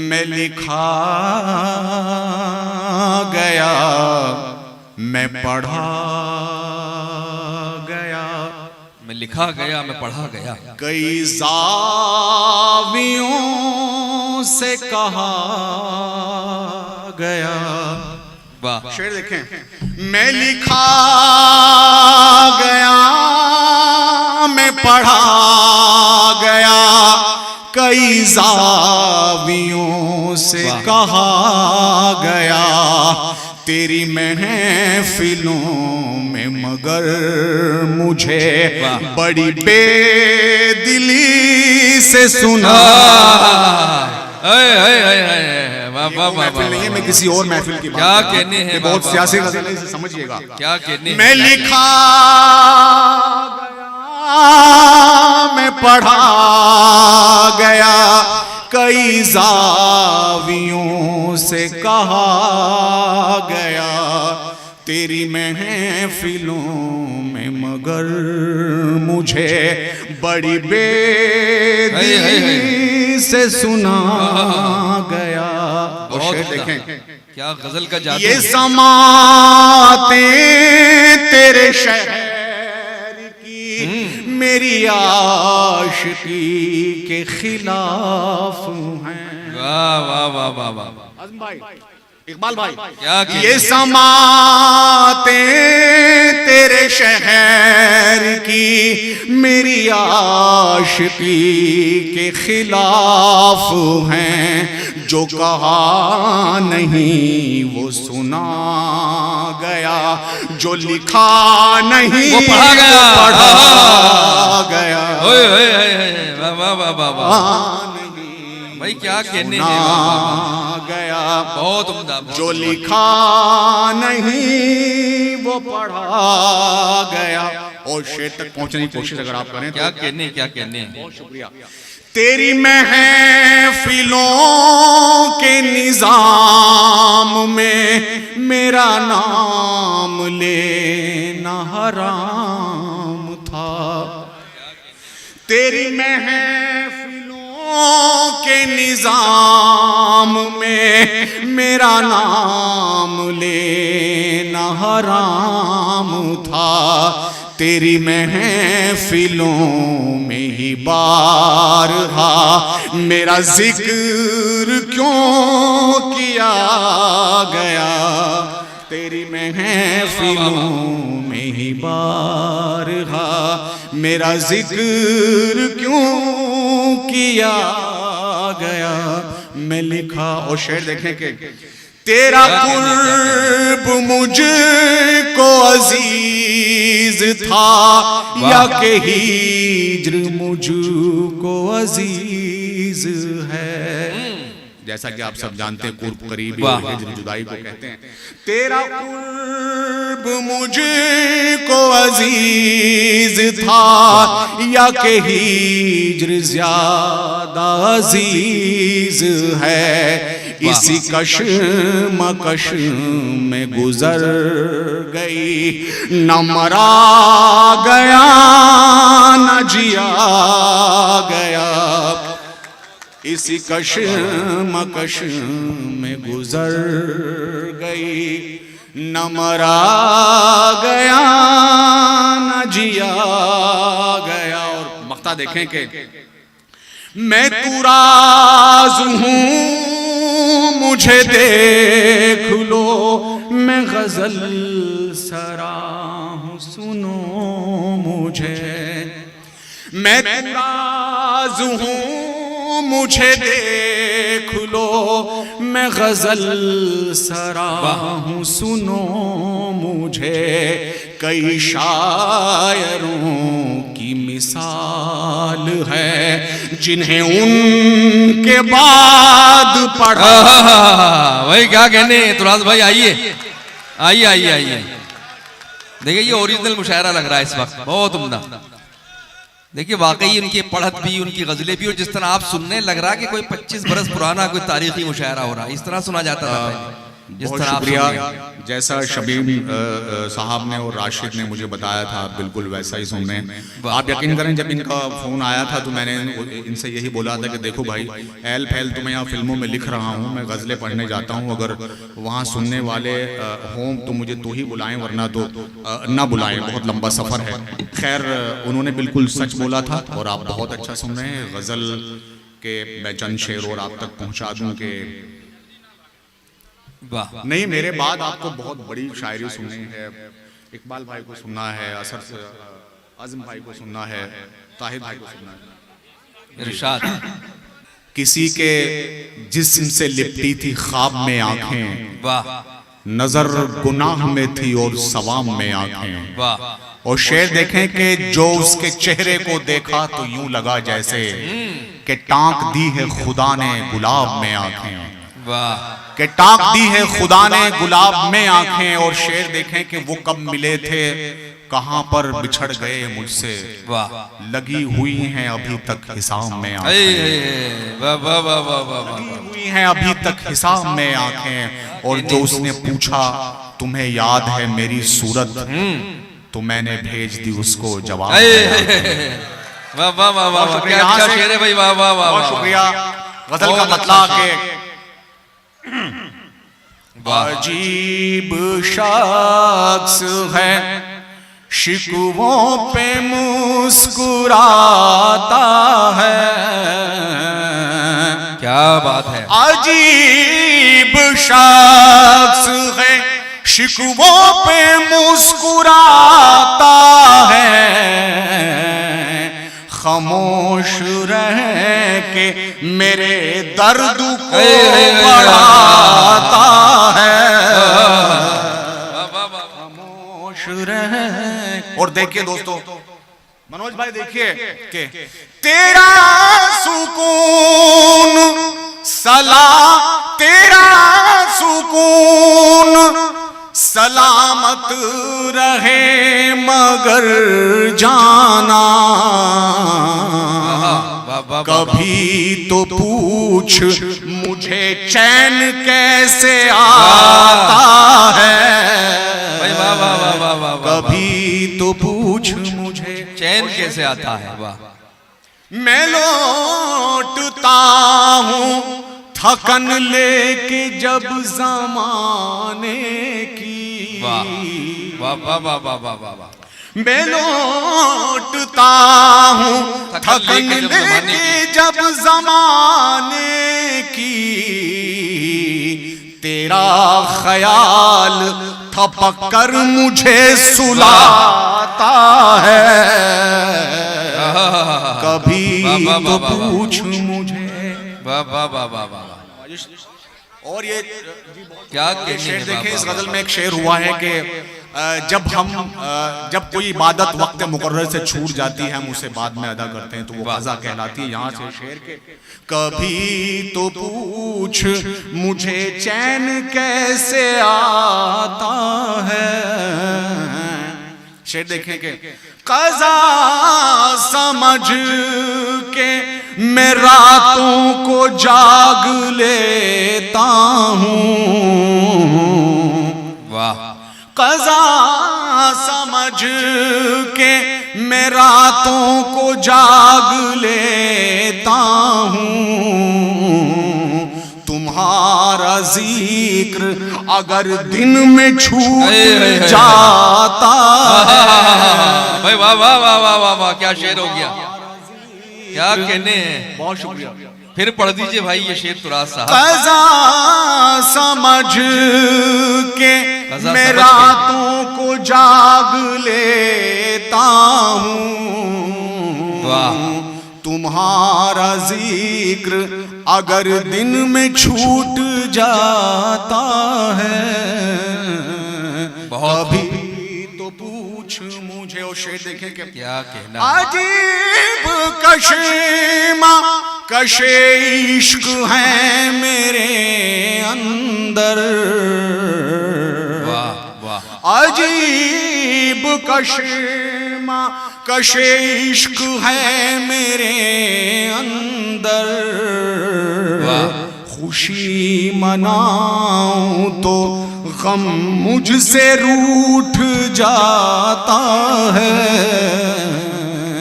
मैं लिखा गया, मैं पढ़ा गया, मैं लिखा गया, मैं पढ़ा गया, कई ज़ावियों से कहा गया। वाह, शेर देखें, मैं लिखा गया, मैं पढ़ा गया, कई ज़ावियों से कहा गया, तेरी महफिलों में मगर मुझे बड़ी बेदिली से सुना। महफिल नहीं है, मैं किसी और महफिल की बात क्या कहने हैं, बहुत सियासी गज़ल है, समझिएगा क्या कहने। मैं लिखा गया, मैं पढ़ा गया, कई ज़ावियों से कहा गया, तेरी महफिलों में मगर मुझे बड़ी बेदिली से सुना गया। और शेर देखें, क्या गजल का जादू। ये समाते तेरे शहर की मेरी आशिकी के खिलाफ हैं। वाह वाह वाह वाह वाह, आज़म भाई, इकबाल भाई, क्या ये समाते तेरे शहर की मेरी आशिकी के खिलाफ हैं, जो कहा नहीं वो सुना गया, जो लिखा नहीं वो पढ़ा गया, पढ़ा गया। ओए ओए वाह वाह वाह वाह वाह, भाई क्या कहने हैं, गया, बहुत उम्दा। जो लिखा नहीं वो पढ़ा गया। और शेर तक पहुंचने की कोशिश अगर आप करें, क्या कहने, क्या कहने। बहुत शुक्रिया। तेरी महफिलों के निजाम में मेरा नाम लेना हराम था, तेरी महफिलों के निजाम में मेरा नाम लेना हराम था, तेरी महफिलों में ही बारहा मेरा जिक्र क्यों किया गया, तेरी महफिलों में ही बारहा मेरा जिक्र क्यों किया गया। मैं लिखा। और शेर देखें कि तेरा कुर्ब मुझको अजीज था, या के हिज्र मुझको अजीज है। जैसा कि आप सब जानते हैं, कुर्ब करीबी और हिज्र जुदाई को कहते हैं। तेरा कुर्ब मुझको अजीज था, या के हिज्र ज्यादा अजीज है, इसी कश्मकश में गुजर गई, न मरा गया न जिया गया, इसी कश्मकश में गुजर गई, न मरा गया न जिया गया। और मक्ता देखें कि मैं तू राज हूँ मुझे देख लो, मैं गजल सरा हूँ सुनो मुझे, मैं राज हूँ मुझे देख लो, मैं गजल सरा हूँ सुनो मुझे, कई शायरों की मिसाल है जिन्हें उनके बाद पढ़ा। भाई क्या कहने तुराज भाई, आइए आइए आइए आइए। देखिए ये ओरिजिनल मुशायरा लग रहा है इस वक्त, बहुत उम्दा। देखिए वाकई उनकी पढ़त भी, उनकी गजलें भी, और जिस तरह आप सुनने लग रहा है कि कोई 25 बरस पुराना कोई तारीखी मुशायरा हो रहा है, इस तरह सुना जाता था पहले। जिस बहुत तरह आप शुक्रिया। सुन रहे हैं। जैसा शबीब साहब ने और राशिद ने मुझे बताया था, आप बिल्कुल वैसा ही सुन रहे हैं। आप यकीन करें, जब इनका फ़ोन आया था तो मैंने इनसे यही बोला था कि देखो भाई, एल फैल तो मैं यहाँ फिल्मों में लिख रहा हूँ, मैं गज़लें पढ़ने जाता हूँ, अगर वहाँ सुनने वाले हों तो मुझे तो ही बुलाएं, वरना तो ना बुलाएं, बहुत लंबा सफ़र है। खैर, उन्होंने बिल्कुल सच बोला था और आप बहुत अच्छा सुन रहे हैं। गज़ल के मैं चंद शेर और आप तक पहुँचा दूँ कि वाह, नहीं, मेरे बाद आपको बहुत बड़ी शायरी सुननी है। इकबाल भाई को सुनना है, असर से आज़म भाई को सुनना है, ताहिर भाई को सुनना है। इरशाद। किसी के जिस्म से लिपटी थी ख्वाब में आंखें, वाह नजर गुनाह में थी और सवाब में आंखें। वाह और शेर देखें कि जो उसके चेहरे को देखा तो यूं लगा जैसे कि टांक दी है खुदा ने गुलाब में आंखें, वाह कि टांक दी है खुदा ने गुलाब में आंखें। और शेर देखें कि वो कब मिले थे, कहां पर बिछड़ गए मुझसे, वाह, लगी हुई हैं अभी तक हिसाब में ए, आंखें, ए, वाह वाह वाह वाह वाह वाह। हुई हैं अभी तक हिसाब में आंखें। और जो उसने पूछा तुम्हें याद है मेरी सूरत, तो मैंने भेज दी उसको जवाब। वाह वाह वाह वाह, क्या यहाँ क्या से शेर है भाई, वाह वाह वाह बहुत वाह। शुक्रिया। गजल का बहुत मतलब अच्छा के अजीब शख्स है, शिकवों पे मुस्कुराता है। क्या बात है, अजीब शख्स है, शिकवों पे मुस्कुराता है। खामोश रह के मेरे दर्द को बढ़ाता है। खामोश रह। और देखिए दोस्तों, मनोज भाई देखिए कि तेरा सुकून तेरा सुकून सलामत रहे मगर जाना, कभी तो पूछ मुझे चैन कैसे आता है। वाह वाह वाह वाह वाह, कभी तो पूछ मुझे चैन कैसे आता है। वाह, मैं लौटता हूँ थकन लेके जब ज़माने की। वाह वाह वाह वाह वाह वाह वाह वाह। मैं लौटता हूँ थकन लेके जब ज़माने की। तेरा ख्याल थपक कर मुझे सुलाता है, कभी तो पूछ मुझे। वाह वाह वाह वाह वाह। और ये क्या ये शेर देखें, इस गजल में एक शेर हुआ है कि जब कोई इबादत वक्त मुकर्रर से छूट जाती है, हम उसे बाद में अदा करते हैं तो वो क़ज़ा कहलाती है। यहाँ से शेर के कभी तो पूछ मुझे चैन कैसे आता है। शेर देखें कि क़ज़ा समझ के मैं रातों को जाग लेता हूँ। वाह, क़ज़ा समझ के मैं रातों को जाग लेता हूँ। तुम्हारा जिक्र अगर दिन में छूट जाता है। भाई वाह वाह वाह वाह वाह वाह, क्या शेर हो गया, क्या कहने हैं। बहुत शुक्रिया। फिर पढ़ दीजिए भाई ये शेर तुराज साहब। क़ज़ा समझ के मैं रातों को जाग लेता हूँ। वाह, तुम्हारा जिक्र अगर दिन में छूट जाता है, बहुत कभी तो पूछ मुझे। और शेर देखें कि क्या कहना। अजीब कशेमा कशे इश्क है मेरे अंदर। वाह वाह, अजीब कशेमा कशे इश्क है मेरे अंदर। वाह, खुशी मनाऊं तो गम मुझसे रूठ जाता है।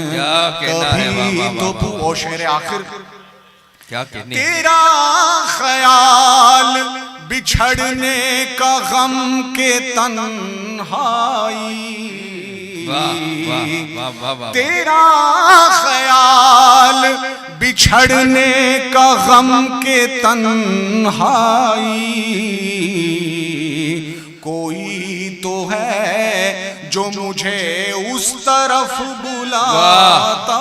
क्या कहना है, वाह, वाह, कभी तो वाह, वाह, वो शेर आखिर, क्या कहने। तेरा ख्याल बिछड़ने का गम के तन्हाई, वाह वाह वाह वाह वाह। तेरा ख्याल बिछड़ने का गम के तन्हाई, कोई तो है जो मुझे उस तरफ बुलाता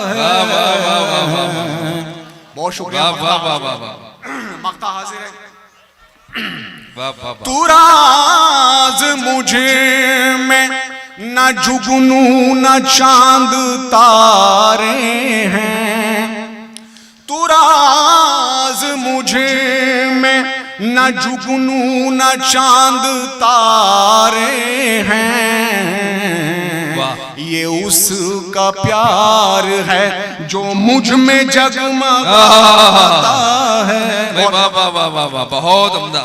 है। वाह वाह वाह वाह वाह। बहुत शुक्रिया। वाह वाह वाह वाह वाह। मक्ता हाजिर है। वाह वाह वाह। तू राज मुझे में न जुगनू न चांद तारे हैं, तू राज मुझे में न जुगनू न चांद तारे हैं। ये उसका प्यार है जो मुझ में जगमगाता है। वाह वाह वाह वाह वाह, बहुत उम्दा।